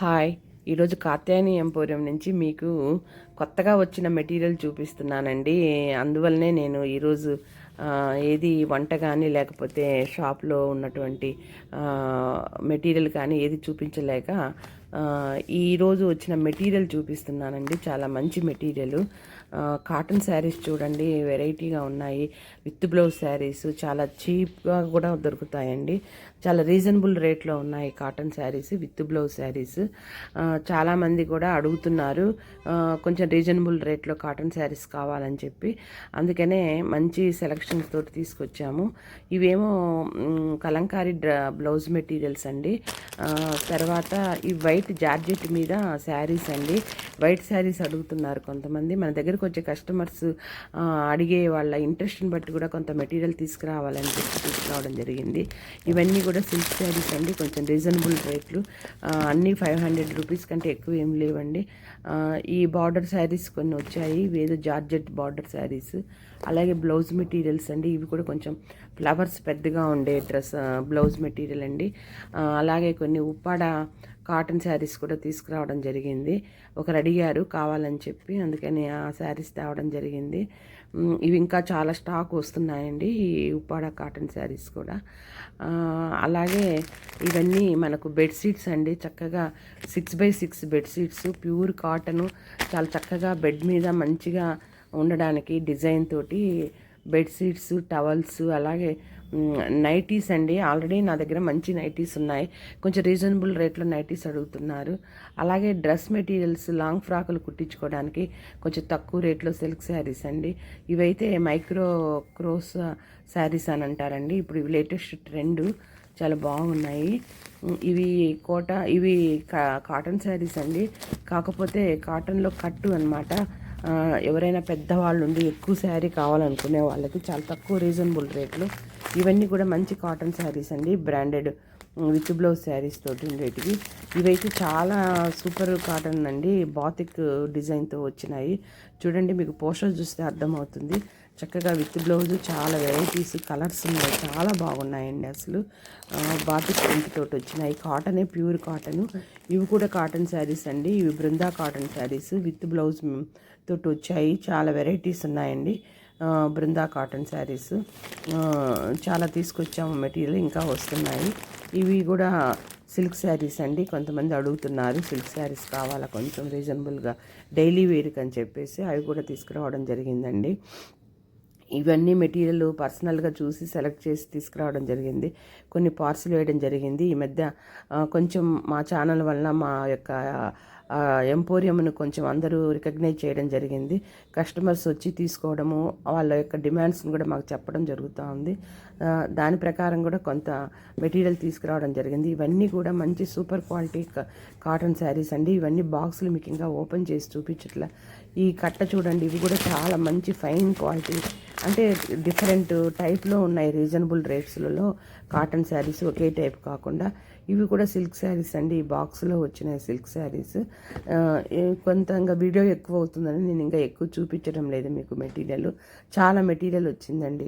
Hi! ఈరోజు Katyayani emporium నుంచి మీకు కొత్తగా వచ్చిన మెటీరియల్ చూపిస్తున్నానండి. అందువల్లనే నేను ఈరోజు ఏది వంట కానీ లేకపోతే షాప్లో ఉన్నటువంటి మెటీరియల్ కానీ ఏది చూపించలేక ఈరోజు వచ్చిన మెటీరియల్ చూపిస్తున్నానండి. చాలా మంచి మెటీరియల్. కాటన్ శారీస్ చూడండి, వెరైటీగా ఉన్నాయి. విత్ బ్లౌజ్ శారీస్ చాలా చీప్గా కూడా దొరుకుతాయండి. చాలా రీజనబుల్ రేట్లో ఉన్నాయి cotton saris, with blouse saris. చాలామంది కూడా అడుగుతున్నారు కొంచెం రీజనబుల్ రేట్లో కాటన్ శారీస్ కావాలని చెప్పి. అందుకనే మంచి సెలక్షన్స్ తోటి తీసుకొచ్చాము. ఇవేమో కలంకారీ బ్లౌజ్ మెటీరియల్స్ అండి. తర్వాత ఈ వైట్ జార్జెట్ మీద శారీస్ అండి. వైట్ శారీస్ అడుగుతున్నారు కొంతమంది. మన దగ్గరకు వచ్చే కస్టమర్స్ అడిగే వాళ్ళ ఇంట్రెస్ట్ని బట్టి కూడా కొంత మెటీరియల్ తీసుకురావాలని చెప్పి తీసుకురావడం జరిగింది. ఇవన్నీ కూడా సిల్క్ శారీస్ అండి, కొంచెం రీజనబుల్ రేట్లు. అన్నీ 500 రూపీస్ కంటే ఎక్కువ ఏం లేవండి. ఈ బార్డర్ శారీస్ కొన్ని వచ్చాయి, వేదో జార్జెట్ బార్డర్ శారీస్. అలాగే బ్లౌజ్ మెటీరియల్స్ అండి, ఇవి కూడా కొంచెం ఫ్లవర్స్ పెద్దగా ఉండే బ్లౌజ్ మెటీరియల్ అండి. అలాగే కొన్ని ఉప్పాడ కాటన్ శారీస్ కూడా తీసుకురావడం జరిగింది. ఒకరు అడిగారు కావాలని చెప్పి, అందుకని ఆ శారీస్ తేవడం జరిగింది. ఇవి ఇంకా చాలా స్టాక్ వస్తున్నాయండి, ఈ ఉప్పాడ కాటన్ శారీస్ కూడా. అలాగే ఇవన్నీ మనకు బెడ్షీట్స్ అండి. చక్కగా 6x6 బెడ్షీట్స్, ప్యూర్ కాటను. చాలా చక్కగా బెడ్ మీద మంచిగా ఉండడానికి డిజైన్ తోటి బెడ్షీట్స్, టవల్స్, అలాగే నైటీస్ అండి. ఆల్రెడీ నా దగ్గర మంచి నైటీస్ ఉన్నాయి. కొంచెం రీజనబుల్ రేట్లో నైటీస్ అడుగుతున్నారు. అలాగే డ్రెస్ మెటీరియల్స్, లాంగ్ ఫ్రాకులు కుట్టించుకోవడానికి కొంచెం తక్కువ రేట్లో సిల్క్ శారీస్ అండి. ఇవైతే మైక్రో క్రోస్ శారీస్ అని అంటారండి. ఇప్పుడు ఇవి లేటెస్ట్ ట్రెండ్, చాలా బాగున్నాయి. ఇవి కాటన్ శారీస్ అండి. కాకపోతే కాటన్లో కట్టు అనమాట. ఎవరైనా పెద్దవాళ్ళు ఉండి ఎక్కువ శారీ కావాలనుకునే వాళ్ళకి చాలా తక్కువ రీజనబుల్ రేట్లు. ఇవన్నీ కూడా మంచి కాటన్ శారీస్ అండి, బ్రాండెడ్ విత్ బ్లౌజ్ శారీస్ తోటి ఉండేటివి. ఇవైతే చాలా సూపర్ కాటన్ అండి, బాతిక్ డిజైన్తో వచ్చినాయి. చూడండి, మీకు పోస్టర్ చూస్తే అర్థమవుతుంది. చక్కగా విత్ బ్లౌజ్, చాలా వెరైటీస్, కలర్స్ ఉన్నాయి, చాలా బాగున్నాయండి. అసలు బాతిక్ ప్రింట్ తోటి వచ్చినాయి. కాటనే, ప్యూర్ కాటను. ఇవి కూడా కాటన్ శారీస్ అండి. ఇవి Brinda cotton saris with blouse తోటి వచ్చాయి. చాలా వెరైటీస్ ఉన్నాయండి. బృందా కాటన్ శారీస్ చాలా తీసుకొచ్చాము మెటీరియల్, ఇంకా వస్తున్నాయి. ఇవి కూడా సిల్క్ శారీస్ అండి. కొంతమంది అడుగుతున్నారు సిల్క్ శారీస్ కావాలా కొంచెం రీజనబుల్గా డైలీ వేర్కి అని చెప్పేసి, అవి కూడా తీసుకురావడం జరిగిందండి. ఇవన్నీ మెటీరియల్ పర్సనల్గా చూసి సెలెక్ట్ చేసి తీసుకురావడం జరిగింది. కొన్ని పార్సిల్ వేయడం జరిగింది. ఈ మధ్య కొంచెం మా ఛానల్ వల్ల మా యొక్క ఎంపోరియంను కొంచెం అందరూ రికగ్నైజ్ చేయడం జరిగింది. కస్టమర్స్ వచ్చి తీసుకోవడము, వాళ్ళ యొక్క డిమాండ్స్ని కూడా మాకు చెప్పడం జరుగుతూ ఉంది. దాని ప్రకారం కూడా కొంత మెటీరియల్ తీసుకురావడం జరిగింది. ఇవన్నీ కూడా మంచి సూపర్ క్వాలిటీ కాటన్ శారీస్ అండి. ఇవన్నీ బాక్సులు మీకు ఇంకా ఓపెన్ చేసి చూపించట్లే. ఈ కట్ట చూడండి, ఇవి కూడా చాలా మంచి ఫైన్ క్వాలిటీ, అంటే డిఫరెంట్ టైప్లో ఉన్నాయి. రీజనబుల్ రేట్స్లలో కాటన్ శారీస్ ఒకే టైప్ కాకుండా ఇవి కూడా సిల్క్ శారీస్ అండి. ఈ బాక్స్లో వచ్చిన సిల్క్ శారీస్. కొంతంగా వీడియో ఎక్కువ అవుతుందని నేను ఇంకా ఎక్కువ చూపించడం లేదు మీకు. మెటీరియల్ చాలా మెటీరియల్ వచ్చిందండి.